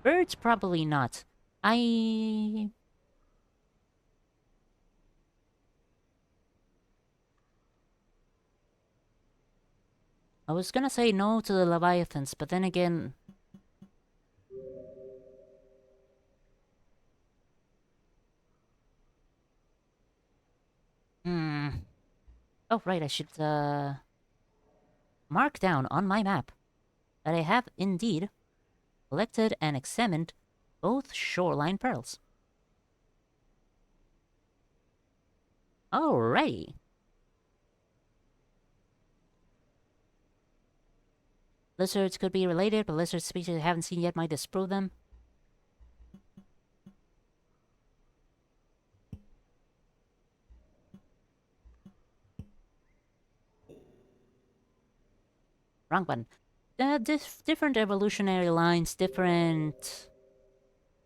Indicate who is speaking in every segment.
Speaker 1: Birds probably not. I I was gonna say no to the leviathans, but then again, hmm. Oh right, I should mark down on my map that I have indeed collected and examined both shoreline pearls. Alrighty. Lizards could be related, but lizard species I haven't seen yet might disprove them. Wrong button. Different evolutionary lines, different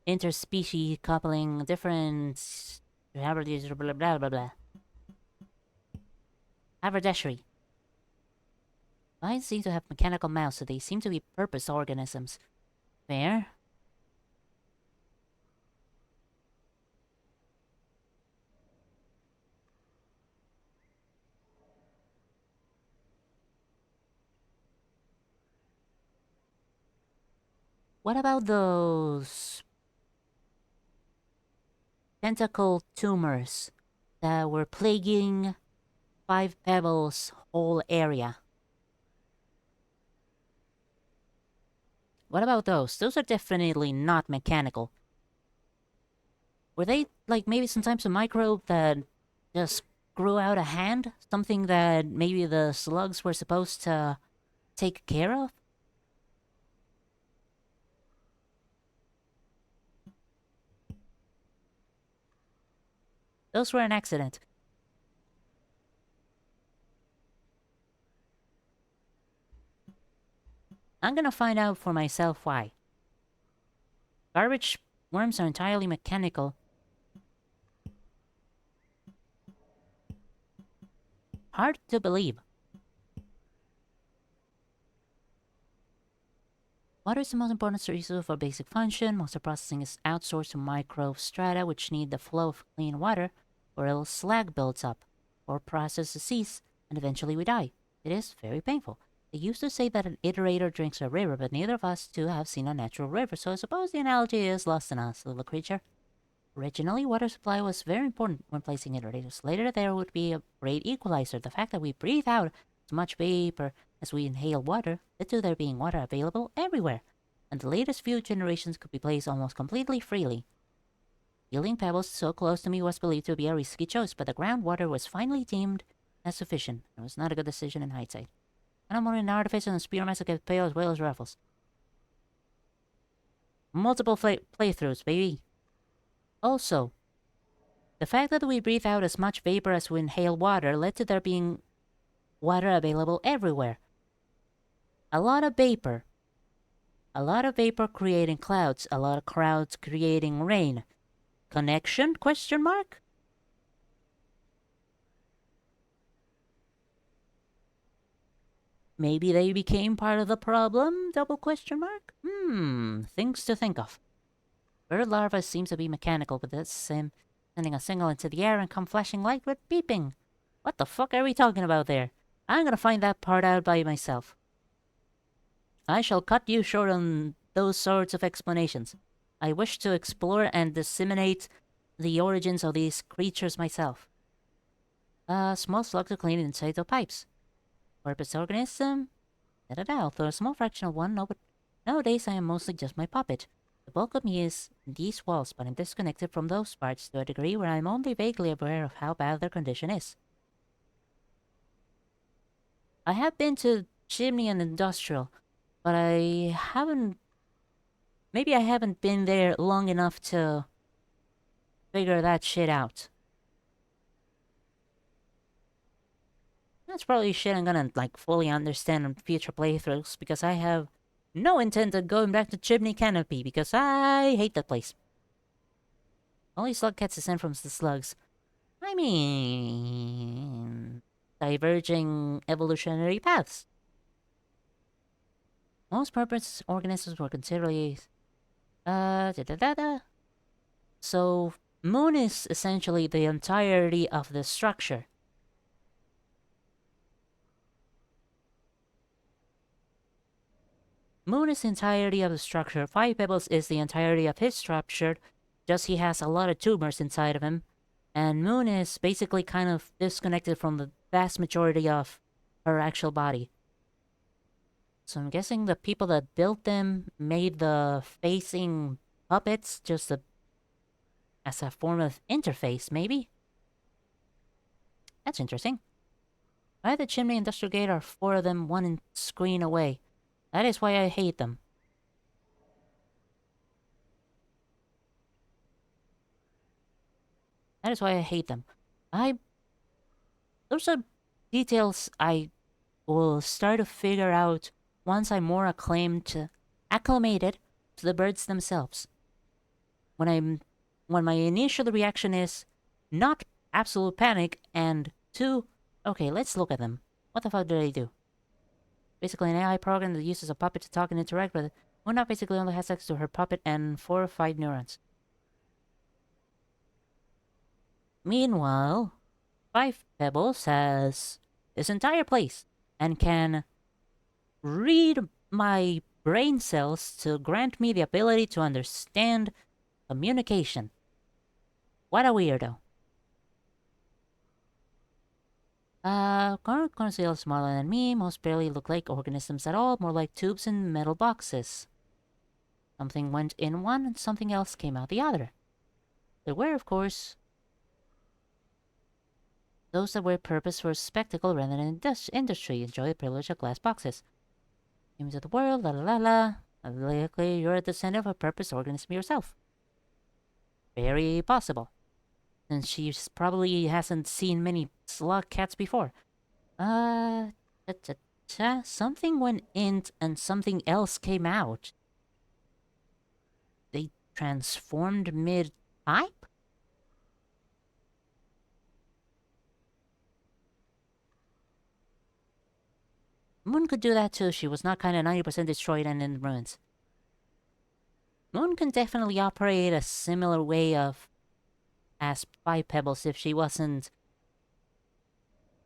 Speaker 1: interspecies coupling, different blah blah blah blah. Haberdashery. Vines seem to have mechanical mouths, so they seem to be purpose organisms. Fair. What about those tentacle tumors that were plaguing Five Pebbles' whole area? What about those? Those are definitely not mechanical. Were they, like, maybe sometimes a microbe that just grew out a hand? Something that maybe the slugs were supposed to take care of? Those were an accident. I'm gonna find out for myself why. Garbage worms are entirely mechanical. Hard to believe. Water is the most important resource for basic function. Most of processing is outsourced to microstrata, which need the flow of clean water, or else slag builds up, or processes cease, and eventually we die. It is very painful. They used to say that an iterator drinks a river, but neither of us two have seen a natural river, so I suppose the analogy is lost in us, little creature. Originally, water supply was very important when placing iterators. Later, there would be a great equalizer. The fact that we breathe out as much vapor as we inhale water led to there being water available everywhere, and the latest few generations could be placed almost completely freely. Building pebbles so close to me was believed to be a risky choice, but the groundwater was finally deemed as sufficient. It was not a good decision in hindsight. And I'm more an artificer and spearmaster get pale as well as rifles. Multiple playthroughs, baby. Also, the fact that we breathe out as much vapor as we inhale water led to there being water available everywhere. A lot of vapor. A lot of vapor creating clouds, a lot of clouds creating rain. Connection? Question mark? Maybe they became part of the problem? Double question mark? Things to think of. Bird larvae seems to be mechanical, but that's sending a signal into the air and come flashing light with beeping. What the fuck are we talking about there? I'm gonna find that part out by myself. I shall cut you short on those sorts of explanations. I wish to explore and disseminate the origins of these creatures myself. Small slugs are cleaned inside the pipes. Purpose organism? Da-da-da, although a small fraction of one, no, but nowadays I am mostly just my puppet. The bulk of me is in these walls, but I'm disconnected from those parts to a degree where I'm only vaguely aware of how bad their condition is. I have been to Chimney and Industrial, but I haven't... Maybe I haven't been there long enough to figure that shit out. That's probably shit I'm gonna, like, fully understand in future playthroughs, because I have no intent of going back to Chimney Canopy, because I hate that place. Only slug cats descend from the slugs. I mean... diverging evolutionary paths. Most purpose organisms were considerably Da da da da. So, moon is essentially the entirety of the structure. Moon is the entirety of the structure. Five Pebbles is the entirety of his structure, just he has a lot of tumors inside of him. And Moon is basically kind of disconnected from the vast majority of her actual body. So I'm guessing the people that built them made the facing puppets just as a form of interface, maybe? That's interesting. By the chimney industrial gate are four of them, one screen away. That is why I hate them. That is why I hate them. I... Those are details I will start to figure out once I'm more acclimated to the birds themselves. When my initial reaction is not absolute panic and two, okay, let's look at them. What the fuck do they do? Basically an AI program that uses a puppet to talk and interact with it. Mona basically only has access to her puppet and 4 or 5 neurons. Meanwhile, Five Pebbles has this entire place and can read my brain cells to grant me the ability to understand communication. What a weirdo. Current are smaller than me, most barely look like organisms at all, more like tubes and metal boxes. Something went in one and something else came out the other. There were, of course, those that were purpose for spectacle rather than industry. Enjoy the privilege of glass boxes. Image of the world, la la la la. Likely you're a descendant of a purpose organism yourself. Very possible. Since she probably hasn't seen many slug cats before. Something went in and something else came out. They transformed mid-pipe? Moon could do that too. She was not kinda 90% destroyed and in ruins. Moon can definitely operate a similar way of as Five Pebbles if she wasn't,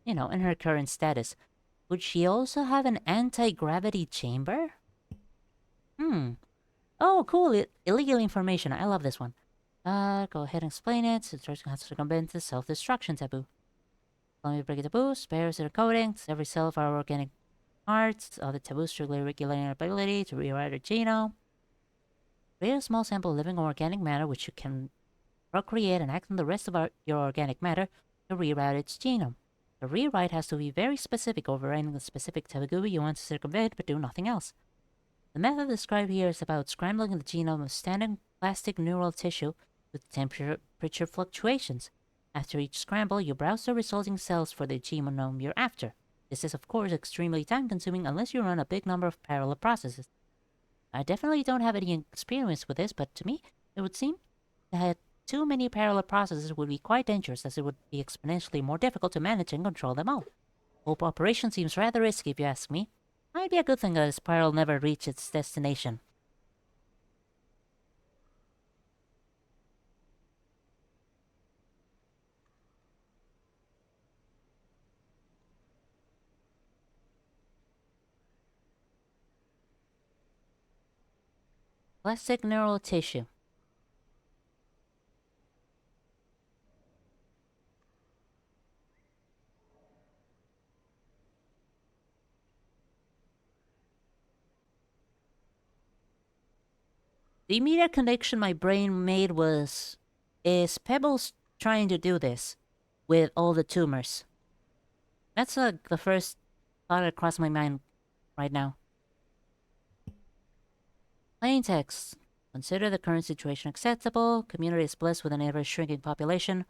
Speaker 1: in her current status. Would she also have an anti-gravity chamber? Oh, cool. Illegal information. I love this one. Go ahead and explain it. So it has to circumvent the self-destruction taboo. Let me break the taboo. Spares their coatings. Every cell of our organic parts. All the taboos strictly regulating our ability to rewrite our genome. Create a small sample of living organic matter which you can procreate and act on the rest of your organic matter to rewrite its genome. The rewrite has to be very specific, overriding the specific taboo you want to circumvent, but do nothing else. The method described here is about scrambling the genome of standard plastic neural tissue with temperature fluctuations. After each scramble, you browse the resulting cells for the genome you're after. This is, of course, extremely time-consuming unless you run a big number of parallel processes. I definitely don't have any experience with this, but to me, it would seem that too many parallel processes would be quite dangerous, as it would be exponentially more difficult to manage and control them all. Whole operation seems rather risky if you ask me. Might be a good thing that the spiral never reached its destination. Plastic neural tissue. The immediate connection my brain made is Pebbles trying to do this with all the tumors? That's the first thought that crossed my mind right now. Plain text. Consider the current situation acceptable. Community is blessed with an ever-shrinking population.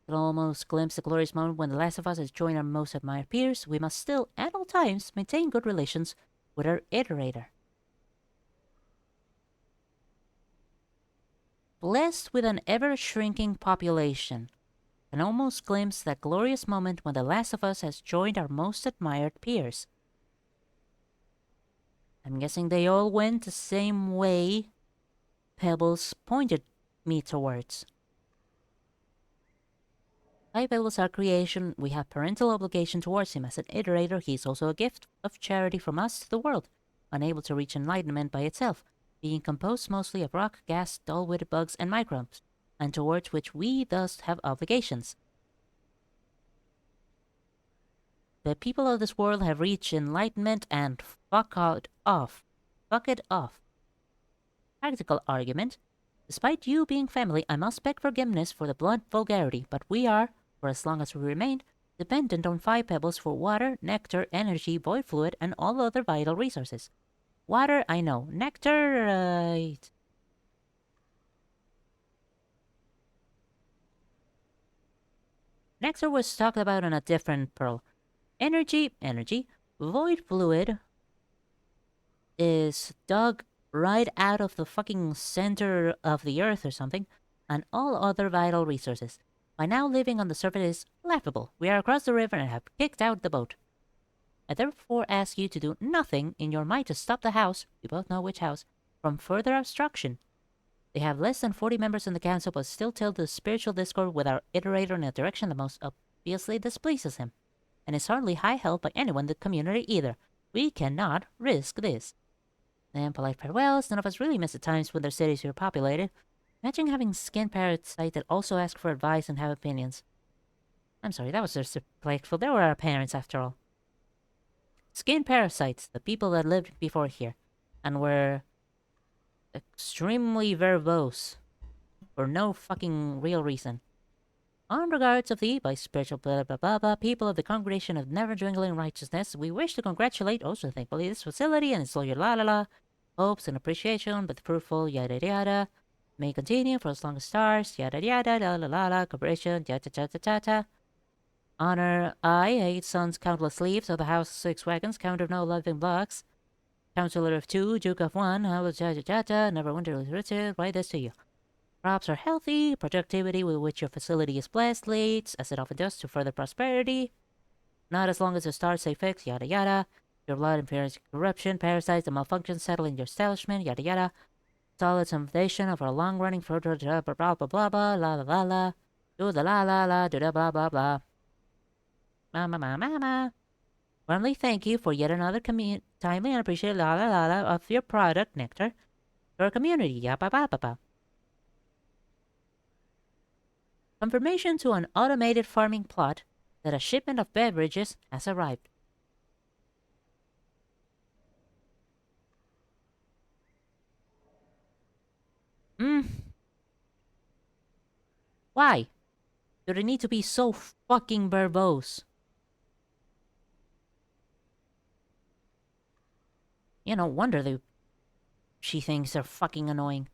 Speaker 1: Can almost glimpse the glorious moment when the last of us has joined our most admired peers. We must still, at all times, maintain good relations with our iterator. Blessed with an ever-shrinking population. Can almost glimpse that glorious moment when the last of us has joined our most admired peers. I'm guessing they all went the same way pebbles pointed me towards. 5 pebbles are creation. We have parental obligation towards him. As an iterator, he is also a gift of charity from us to the world, unable to reach enlightenment by itself, being composed mostly of rock, gas, dull-witted bugs, and microbes, and towards which we thus have obligations. The people of this world have reached enlightenment and fuck it off. Fuck it off. Practical argument. Despite you being family, I must beg forgiveness for the blunt vulgarity, but we are, for as long as we remain, dependent on 5 pebbles for water, nectar, energy, void fluid, and all other vital resources. Water, I know. Nectar, right. Nectar was talked about on a different pearl. Energy. Void fluid is dug right out of the fucking center of the earth or something, and all other vital resources. By now living on the surface is laughable. We are across the river and have kicked out the boat. I therefore ask you to do nothing in your might to stop the house, we both know which house, from further obstruction. They have less than 40 members in the council, but still tilt the spiritual discord with our iterator in a direction that most obviously displeases him, and is hardly high held by anyone in the community either. We cannot risk this. Then polite farewells. None of us really miss the times when their cities were populated. Imagine having skin parasites that also ask for advice and have opinions. I'm sorry, that was just delightful. They were our parents after all. Skin parasites, the people that lived before here, and were extremely verbose for no fucking real reason. On regards of thee, by spiritual blah blah blah blah, people of the congregation of never dwindling righteousness, we wish to congratulate also thankfully this facility and its lawyer la la la, hopes and appreciation, but fruitful yada yada, may continue for as long as stars, yada yada la la la la, cooperation, yada yada yada. Honor I, 8 sons, countless leaves of the house of 6 wagons, count of no living blocks, counselor of 2, duke of 1, yada yada, never winter riches, write this to you. Crops are healthy, productivity with which your facility is blessed leads, as it often does, to further prosperity. Not as long as the stars stay fixed, yada yada. Your blood and corruption, parasites, and malfunctions settle in your establishment, yada yada. Solid foundation of our long-running blah blah blah blah blah blah la la la la. Do the la la la, do the blah blah blah. Mama. Warmly thank you for yet another timely and appreciated la la la la of your product, Nectar, to our community, ya ba ba ba ba. Confirmation to an automated farming plot that a shipment of beverages has arrived. Why? Do they need to be so fucking verbose? No wonder she thinks they're fucking annoying.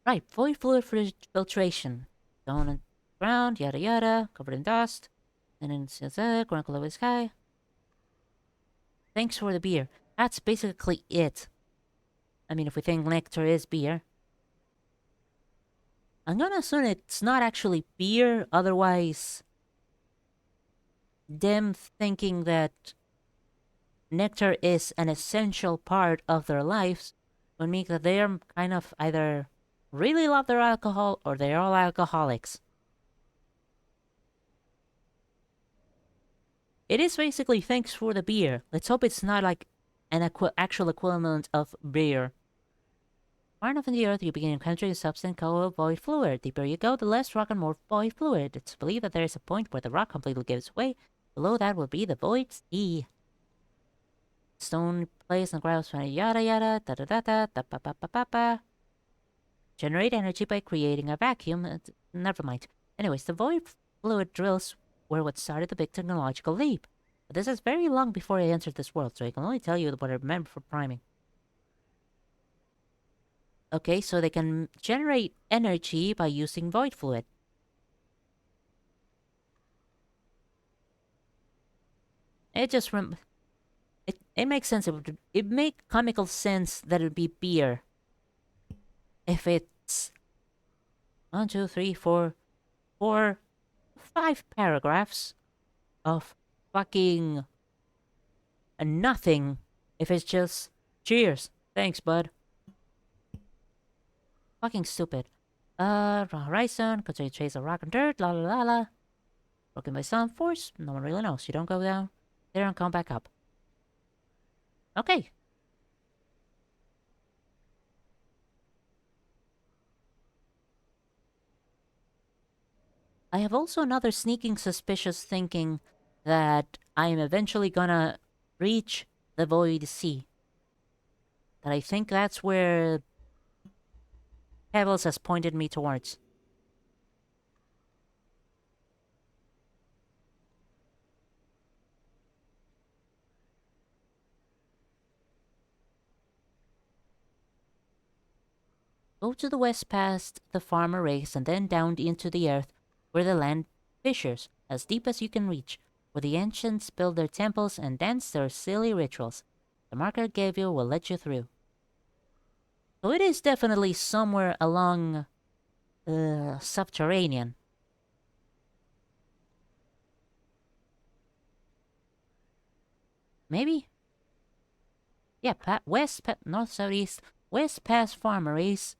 Speaker 1: Right, void fluid filtration. Down on the ground, yada yada, covered in dust. And then it says, chronicle of the sky. Thanks for the beer. That's basically it. I mean, if we think nectar is beer. I'm gonna assume it's not actually beer, otherwise them thinking that nectar is an essential part of their lives would mean that they're kind of either really love their alcohol or they're all alcoholics. It is basically thanks for the beer. Let's hope it's not like an actual equivalent of beer. Far enough in the earth, you begin encountering a substance called void fluid. Deeper you go, the less rock and more void fluid. It's believed that there is a point where the rock completely gives way. Below that will be the void sea. Stone placed on ground, yada yada, da da da da, da ba ba ba ba ba. Generate energy by creating a vacuum. Never mind. Anyways, the void fluid drills were what started the big technological leap. But this is very long before I entered this world, so I can only tell you what I remember for priming. Okay, so they can generate energy by using void fluid. It just it makes sense. It make comical sense that it would be beer. If it's 1, 2, 3, 4, 5 paragraphs of fucking nothing. If it's just cheers, Thanks, bud. Fucking stupid. Horizon, continue to chase a rock and dirt, la la la la. Broken by some force, no one really knows. You don't go down there and come back up. Okay. I have also another sneaking suspicious thinking that I am eventually gonna reach the Void Sea. That I think that's where Pebbles has pointed me towards. Go to the west past the farmer race and then down into the earth where the land fissures, as deep as you can reach, where the ancients build their temples and dance their silly rituals. The marker I gave you will let you through. So it is definitely somewhere along subterranean. Maybe? Yeah, north, south, east, west past farmer race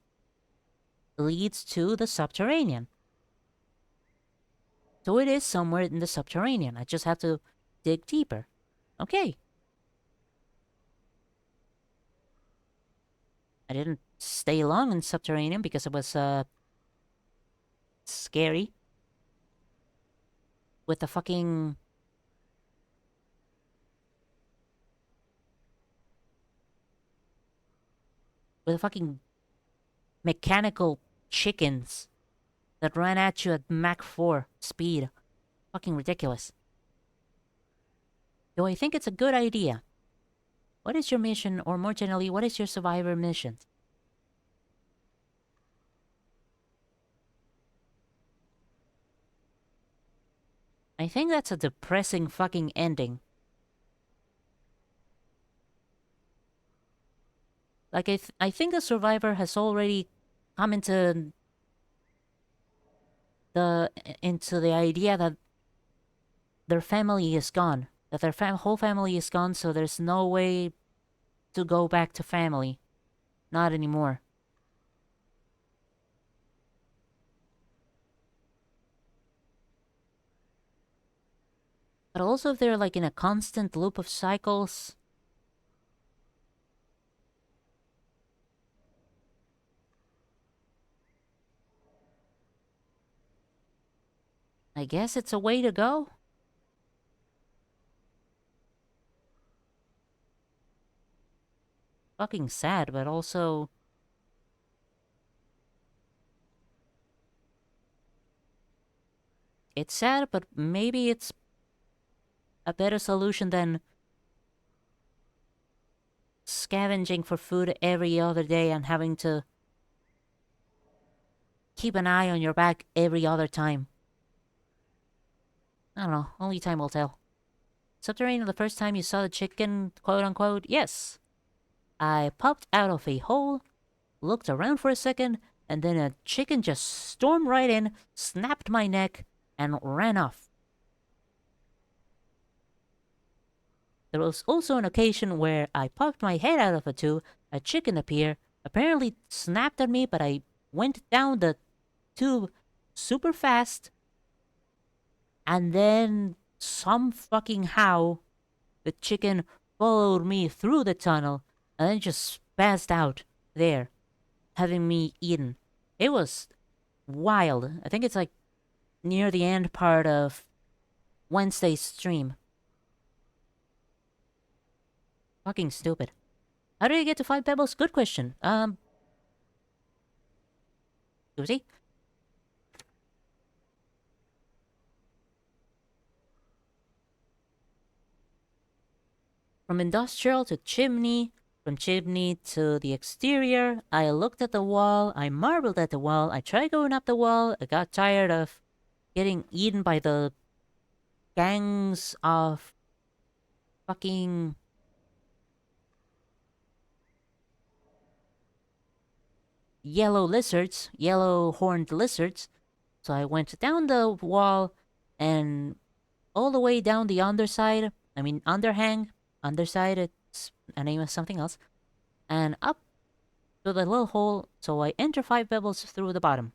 Speaker 1: leads to the subterranean. So it is somewhere in the subterranean. I just have to dig deeper. Okay. I didn't stay long in subterranean because it was scary. With the fucking mechanical chickens that ran at you at Mach 4 speed. Fucking ridiculous. Do I think it's a good idea? What is your mission, or more generally, what is your survivor mission? I think that's a depressing fucking ending. Like, I think the survivor has already come into the idea that their family is gone. That their whole family is gone, so there's no way to go back to family. Not anymore. But also if they're like in a constant loop of cycles. I guess it's a way to go. Fucking sad, but also... It's sad, but maybe it's a better solution than scavenging for food every other day and having to keep an eye on your back every other time. I don't know, only time will tell. Subterranean the first time you saw the chicken, quote unquote? Yes. I popped out of a hole, looked around for a second, and then a chicken just stormed right in, snapped my neck, and ran off. There was also an occasion where I popped my head out of a tube, a chicken appeared, apparently snapped at me, but I went down the tube super fast, and then some fucking how the chicken followed me through the tunnel and then just passed out there, having me eaten. It was wild. I think it's like near the end part of Wednesday's stream. Fucking stupid. How did I get to 5 pebbles? Good question. Susie? From industrial to chimney, from chimney to the exterior, I looked at the wall, I marveled at the wall, I tried going up the wall, I got tired of getting eaten by the gangs of fucking yellow lizards, yellow horned lizards. So I went down the wall and all the way down the underside, underhand, underside, it's a name of something else. and up to the little hole, so I enter 5 pebbles through the bottom.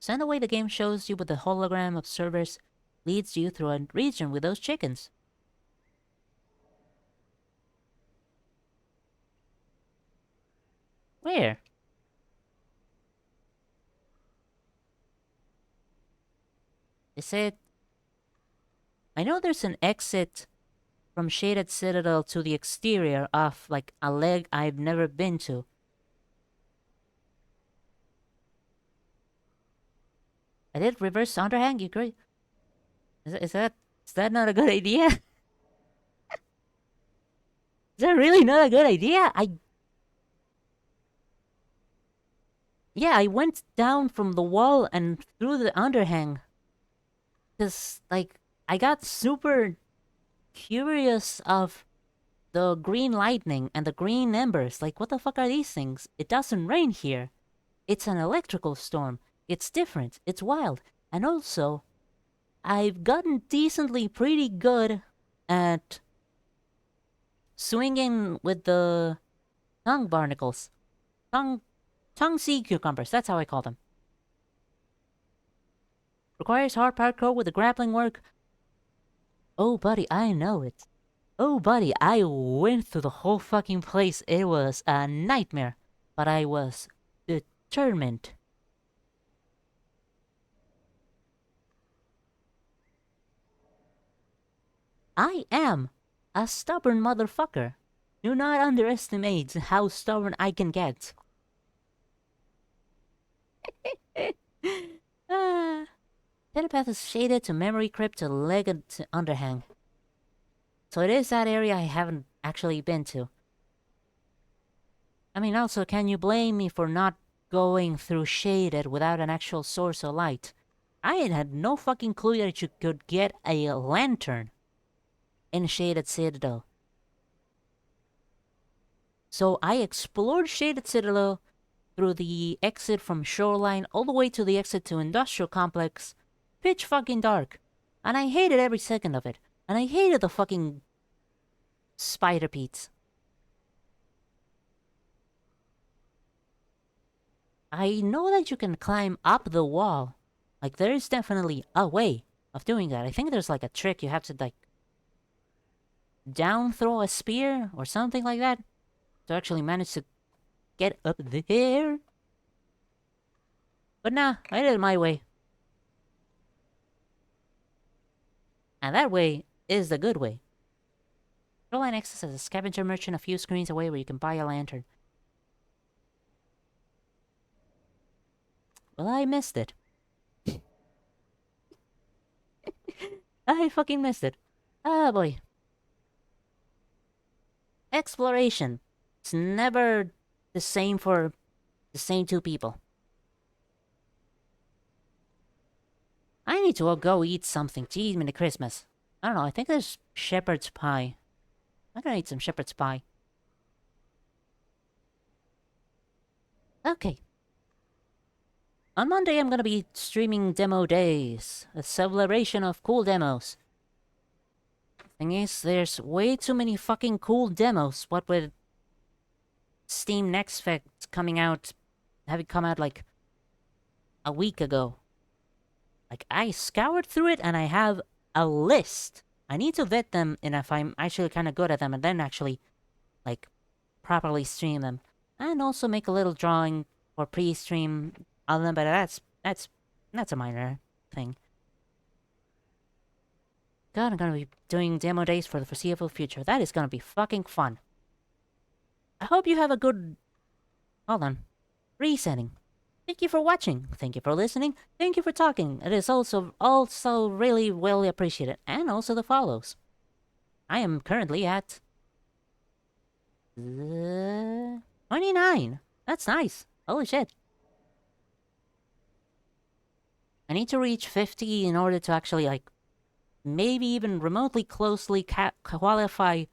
Speaker 1: Send away the game shows you with the hologram observers leads you through a region with those chickens. Where? Is it? I know there's an exit from Shaded Citadel to the exterior of, like, a leg I've never been to. I did reverse underhand, you agree? Is that not a good idea? Is that really not a good idea? Yeah, I went down from the wall and through the underhang. Cause, like, I got super curious of the green lightning and the green embers. Like, what the fuck are these things? It doesn't rain here. It's an electrical storm. It's different. It's wild. And also, I've gotten decently pretty good at swinging with the tongue barnacles. Tongue sea cucumbers, that's how I call them. Requires hard parkour with the grappling work. Oh, buddy, I know it. Oh, buddy, I went through the whole fucking place. It was a nightmare. But I was determined. I am a stubborn motherfucker. Do not underestimate how stubborn I can get. Telepath is shaded to memory crypt to legged to underhang. So it is that area I haven't actually been to. I mean, also, can you blame me for not going through shaded without an actual source of light? I had no fucking clue that you could get a lantern in Shaded Citadel. So I explored Shaded Citadel through the exit from Shoreline all the way to the exit to Industrial Complex. Pitch fucking dark. And I hated every second of it. And I hated the fucking spider peats. I know that you can climb up the wall. Like, there is definitely a way of doing that. I think there's like a trick you have to, like, down throw a spear or something like that to actually manage to get up there. But nah, I did it my way. And that way is the good way. Shoreline Access has a scavenger merchant a few screens away where you can buy a lantern. Well, I missed it. I fucking missed it. Ah, boy. Exploration. It's never the same for the same two people. I need to go eat something to eat me to Christmas. I don't know, I think there's shepherd's pie. I'm gonna eat some shepherd's pie. Okay. On Monday, I'm gonna be streaming Demo Days, a celebration of cool demos. Thing is, there's way too many fucking cool demos, what with Steam Next Fest coming out, having come out like a week ago. Like, I scoured through it and I have a list. I need to vet them and if I'm actually kind of good at them and then actually, like, properly stream them. And also make a little drawing for pre-stream on them, but that's a minor thing. God, I'm gonna be doing demo days for the foreseeable future. That is gonna be fucking fun. I hope you have a good... Hold on. Resetting. Thank you for watching. Thank you for listening. Thank you for talking. It is also really appreciated. And also the follows. I am currently at... 29. That's nice. Holy shit. I need to reach 50 in order to actually, like, maybe even remotely closely qualify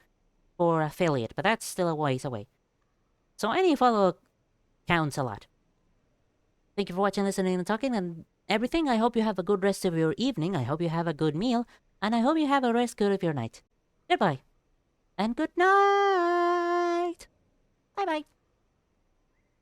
Speaker 1: for affiliate, but that's still a ways away. So any follow counts a lot. Thank you for watching, listening, and talking, and everything. I hope you have a good rest of your evening. I hope you have a good meal, and I hope you have a rest good of your night. Goodbye. and good night. Bye bye.